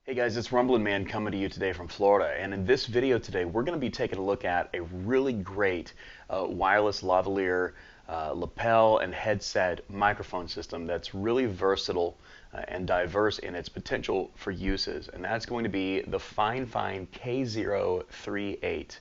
Hey guys, it's Rumblin Man coming to you today from Florida, and in this video today we're going to be taking a look at a really great wireless lavaliere lapel and headset microphone system that's really versatile and diverse in its potential for uses, and that's going to be the FiFine K038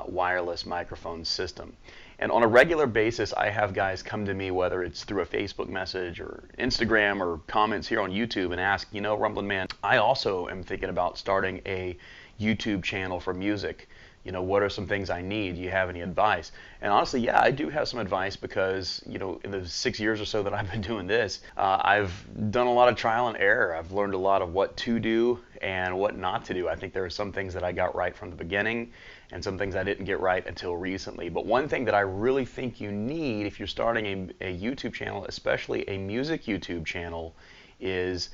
wireless microphone system. And on a regular basis, I have guys come to me, whether it's through a Facebook message or Instagram or comments here on YouTube, and ask, Rumblin' Man, I also am thinking about starting a YouTube channel for music. What are some things I need? Do you have any advice? And honestly, yeah, I do have some advice because, in the 6 years or so that I've been doing this, I've done a lot of trial and error. I've learned a lot of what to do and what not to do. I think there are some things that I got right from the beginning and some things I didn't get right until recently. But one thing that I really think you need if you're starting a YouTube channel, especially a music YouTube channel, is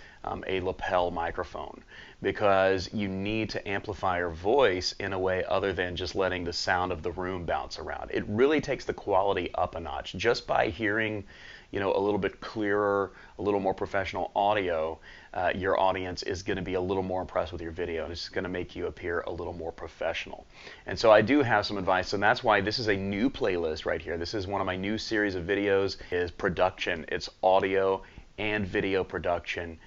a lapel microphone, because you need to amplify your voice in a way other than just letting the sound of the room bounce around. It really takes the quality up a notch just by hearing a little bit clearer, a little more professional audio. Your audience is going to be a little more impressed with your video, and it's going to make you appear a little more professional. And so I do have some advice, and that's why this is a new playlist right here. This is one of my new series of videos, is production. It's audio and video production,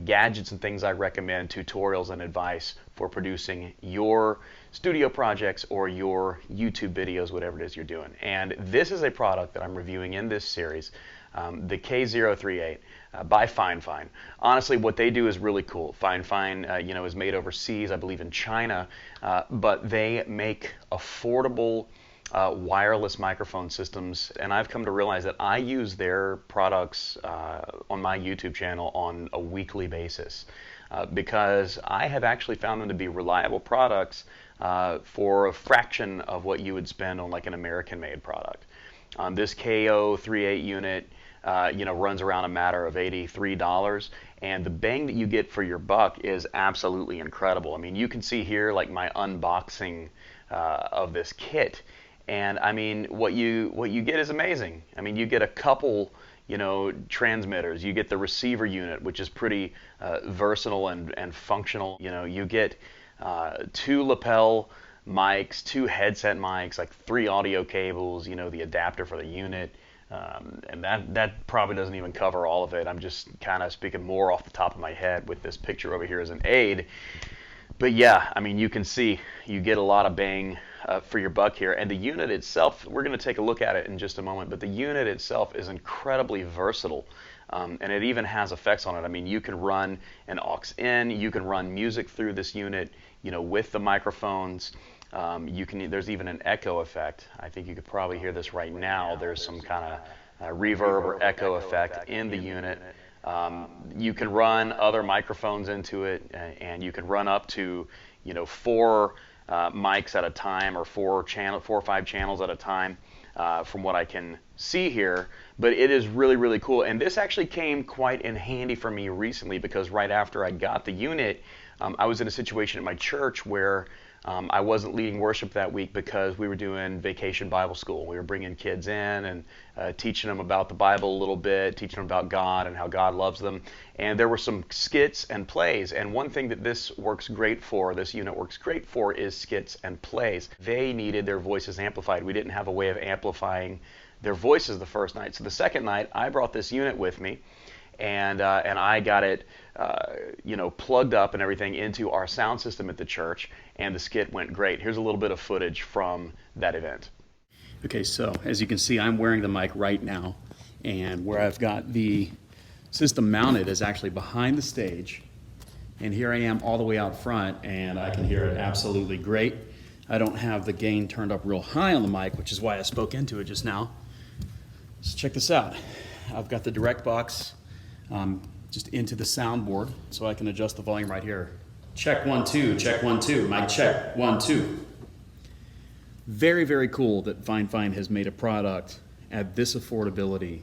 gadgets and things I recommend, tutorials and advice for producing your studio projects or your YouTube videos, whatever it is you're doing. And this is a product that I'm reviewing in this series, the K038 by FiFine. Honestly, what they do is really cool. FiFine, is made overseas, I believe in China, but they make affordable wireless microphone systems, and I've come to realize that I use their products on my YouTube channel on a weekly basis because I have actually found them to be reliable products for a fraction of what you would spend on like an American-made product. This K038 unit runs around a matter of $83, and the bang that you get for your buck is absolutely incredible. I mean, you can see here like my unboxing of this kit. And I mean, what you get is amazing. I mean, you get a couple, transmitters. You get the receiver unit, which is pretty versatile and functional. You get two lapel mics, two headset mics, like 3 audio cables. The adapter for the unit, and that probably doesn't even cover all of it. I'm just kind of speaking more off the top of my head with this picture over here as an aid. But yeah, I mean, you can see you get a lot of bang for your buck here. And the unit itself, we're going to take a look at it in just a moment, but the unit itself is incredibly versatile. And it even has effects on it. I mean, you can run an aux in, you can run music through this unit, with the microphones. There's even an echo effect. I think you could probably hear this right now. There's some kind of reverb or echo effect in the unit. You can run other microphones into it, and you can run up to 4 mics at a time, or 4 or 5 channels at a time, from what I can see here. But it is really, really cool, and this actually came quite in handy for me recently, because right after I got the unit, I was in a situation at my church where I wasn't leading worship that week because we were doing vacation Bible school. We were bringing kids in and teaching them about the Bible a little bit, teaching them about God and how God loves them. And there were some skits and plays. And one thing that this unit works great for, is skits and plays. They needed their voices amplified. We didn't have a way of amplifying their voices the first night. So the second night, I brought this unit with me, and I got it plugged up and everything into our sound system at the church, and the skit went great. Here's a little bit of footage from that event. Okay, so as you can see, I'm wearing the mic right now, and where I've got the system mounted is actually behind the stage, and here I am all the way out front, and I can hear it absolutely great. I don't have the gain turned up real high on the mic, which is why I spoke into it just now. So check this out. I've got the direct box just into the soundboard, so I can adjust the volume right here. Check 1 2, check 1 2, mic check 1 2. Very, very cool that FiFine has made a product at this affordability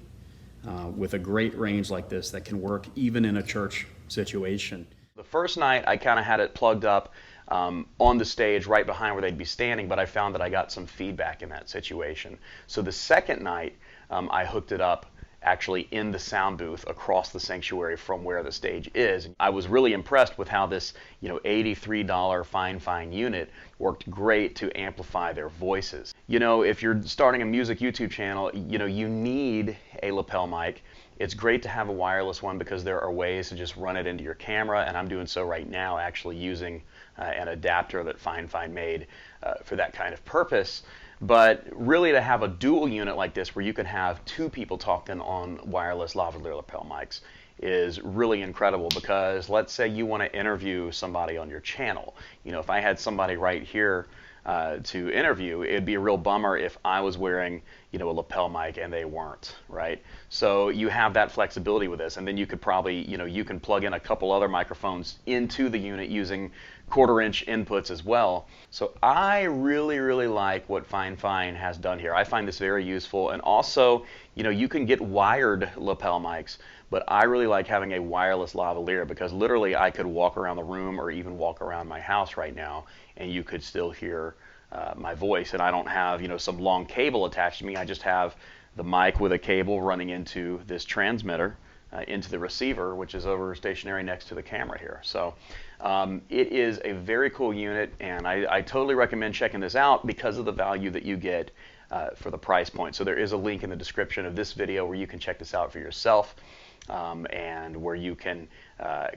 with a great range like this that can work even in a church situation. The first night I kind of had it plugged up on the stage right behind where they'd be standing, but I found that I got some feedback in that situation. So the second night I hooked it up actually in the sound booth across the sanctuary from where the stage is. I was really impressed with how this, $83 FiFine unit worked great to amplify their voices. If you're starting a music YouTube channel, you need a lapel mic. It's great to have a wireless one because there are ways to just run it into your camera, and I'm doing so right now, actually using an adapter that FiFine made for that kind of purpose. But really, to have a dual unit like this where you can have two people talking on wireless lavaliere lapel mics is really incredible, because let's say you want to interview somebody on your channel. If I had somebody right here to interview, it'd be a real bummer if I was wearing a lapel mic and they weren't, right? So you have that flexibility with this, and then you could probably, you can plug in a couple other microphones into the unit using 1/4-inch inputs as well. So I really like what FiFine has done here. I find this very useful, and also, you can get wired lapel mics, but I really like having a wireless lavaliere, because literally I could walk around the room or even walk around my house right now and you could still hear my voice, and I don't have some long cable attached to me. I just have the mic with a cable running into this transmitter into the receiver, which is over stationary next to the camera here. So it is a very cool unit, and I totally recommend checking this out because of the value that you get for the price point. So there is a link in the description of this video where you can check this out for yourself, and where you can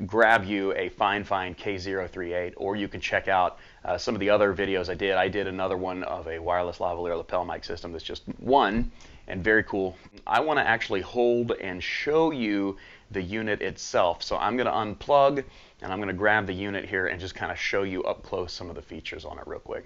grab you a FiFine K038, or you can check out some of the other videos I did. I did another one of a wireless lavaliere lapel mic system that's just one, and very cool. I want to actually hold and show you the unit itself. So I'm going to unplug, and I'm going to grab the unit here and just kind of show you up close some of the features on it real quick.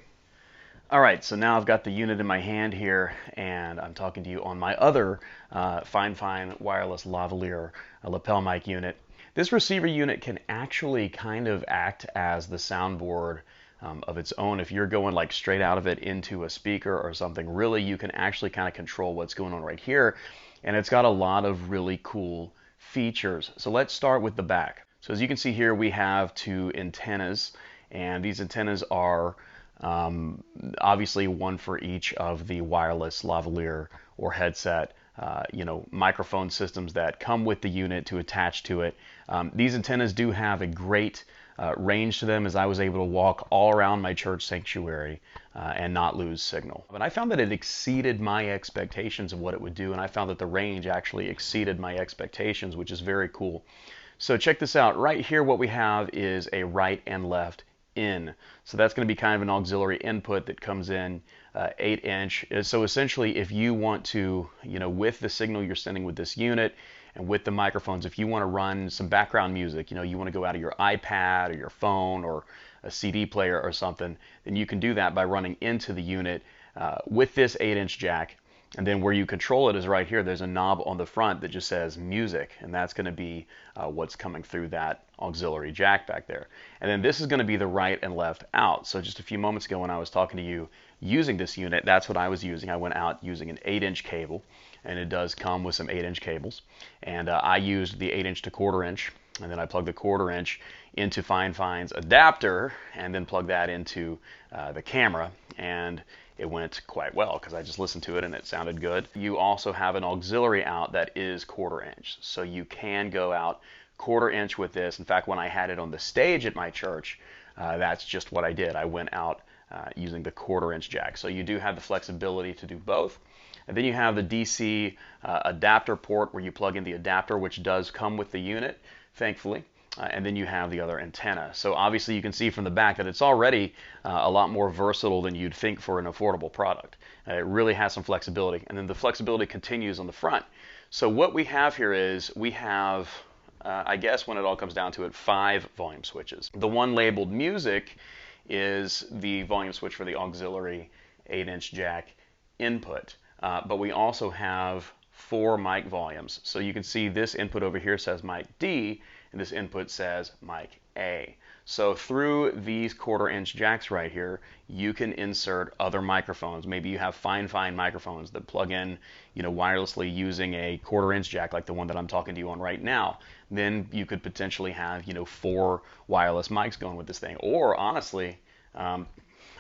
Alright, so now I've got the unit in my hand here, and I'm talking to you on my other FiFine wireless lavaliere lapel mic unit. This receiver unit can actually kind of act as the soundboard of its own. If you're going like straight out of it into a speaker or something, really you can actually kind of control what's going on right here, and it's got a lot of really cool features. So let's start with the back. So as you can see here, we have two antennas, and these antennas are obviously one for each of the wireless lavaliere or headset microphone systems that come with the unit to attach to it. These antennas do have a great range to them, as I was able to walk all around my church sanctuary and not lose signal. But I found that it exceeded my expectations of what it would do, and I found that the range actually exceeded my expectations, which is very cool. So check this out. Right here, what we have is a right and left in. So that's going to be kind of an auxiliary input that comes in 8-inch. So essentially, if you want to, with the signal you're sending with this unit and with the microphones, if you want to run some background music, you want to go out of your iPad or your phone or a CD player or something, then you can do that by running into the unit with this 8-inch jack. And then where you control it is right here. There's a knob on the front that just says music, and that's going to be what's coming through that auxiliary jack back there. And then this is going to be the right and left out. So just a few moments ago when I was talking to you using this unit, that's what I was using. I went out using an 8-inch cable, and it does come with some 8-inch cables. And I used the 8-inch to 1/4-inch, and then I plugged the 1/4-inch into FiFine's adapter, and then plugged that into the camera, and it went quite well because I just listened to it and it sounded good. You also have an auxiliary out that is 1/4-inch, so you can go out 1/4-inch with this. In fact, when I had it on the stage at my church, that's just what I did. I went out using the 1/4-inch jack. So you do have the flexibility to do both. And then you have the DC adapter port where you plug in the adapter, which does come with the unit, thankfully. And then you have the other antenna. So obviously you can see from the back that it's already a lot more versatile than you'd think for an affordable product. It really has some flexibility. And then the flexibility continues on the front. So what we have here is we have, I guess when it all comes down to it, 5 volume switches. The one labeled music is the volume switch for the auxiliary 8-inch jack input. But we also have 4 mic volumes. So you can see this input over here says mic D, and this input says mic A. So through these 1/4-inch jacks right here, you can insert other microphones. Maybe you have FiFine microphones that plug in, wirelessly using a 1/4-inch jack like the one that I'm talking to you on right now. Then you could potentially have, 4 wireless mics going with this thing. Or honestly,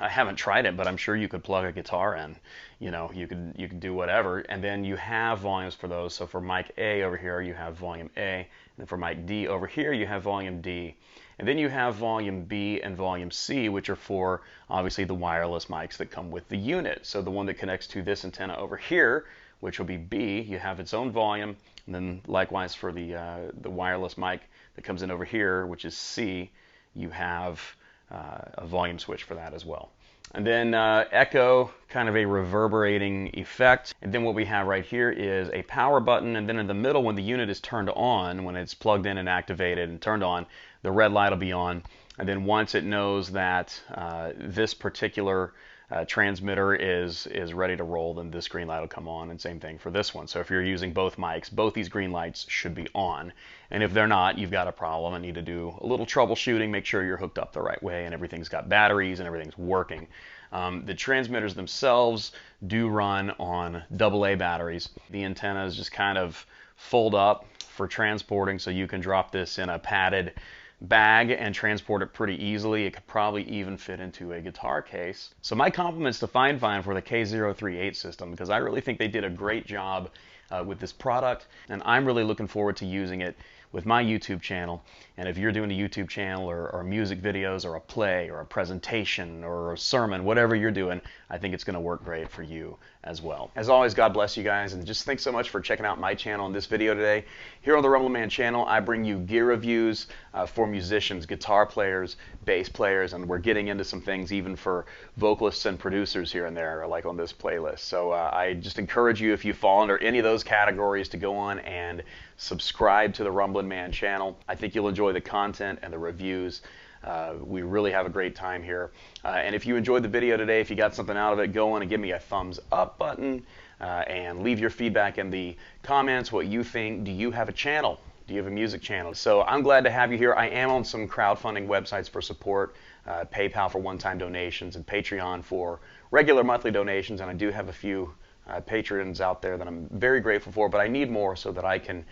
I haven't tried it, but I'm sure you could plug a guitar in. You could do whatever, and then you have volumes for those. So for mic A over here, you have volume A, and for mic D over here, you have volume D. And then you have volume B and volume C, which are for obviously the wireless mics that come with the unit. So the one that connects to this antenna over here, which will be B, you have its own volume. And then likewise for the wireless mic that comes in over here, which is C, you have a volume switch for that as well. And then echo, kind of a reverberating effect. And then what we have right here is a power button. And then in the middle, when the unit is turned on, when it's plugged in and activated and turned on, the red light will be on. And then once it knows that this particular transmitter is ready to roll, then this green light will come on, and same thing for this one. So if you're using both mics, both these green lights should be on. And if they're not, you've got a problem and need to do a little troubleshooting, make sure you're hooked up the right way and everything's got batteries and everything's working. The transmitters themselves do run on AA batteries. The antennas just kind of fold up for transporting, so you can drop this in a padded bag and transport it pretty easily. It could probably even fit into a guitar case. So my compliments to FiFine for the K038 system, because I really think they did a great job with this product, and I'm really looking forward to using it with my YouTube channel. And if you're doing a YouTube channel or music videos or a play or a presentation or a sermon, whatever you're doing, I think it's going to work great for you as well. As always, God bless you guys, and just thanks so much for checking out my channel in this video today. Here on the Rumblin channel, I bring you gear reviews for musicians, guitar players, bass players, and we're getting into some things even for vocalists and producers here and there, like on this playlist. So I just encourage you, if you fall under any of those categories, to go on and subscribe to the Rumblin channel. I think you'll enjoy the content and the reviews. We really have a great time here. And if you enjoyed the video today, if you got something out of it, go on and give me a thumbs up button and leave your feedback in the comments, what you think. Do you have a channel? Do you have a music channel? So I'm glad to have you here. I am on some crowdfunding websites for support, PayPal for one-time donations and Patreon for regular monthly donations, and I do have a few patrons out there that I'm very grateful for, but I need more so that I can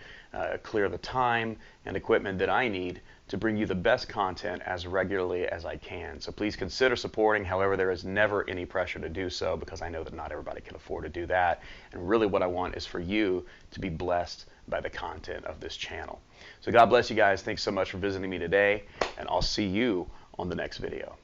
clear the time and equipment that I need to bring you the best content as regularly as I can. So please consider supporting. However, there is never any pressure to do so, because I know that not everybody can afford to do that. And really what I want is for you to be blessed by the content of this channel. So God bless you guys. Thanks so much for visiting me today, and I'll see you on the next video.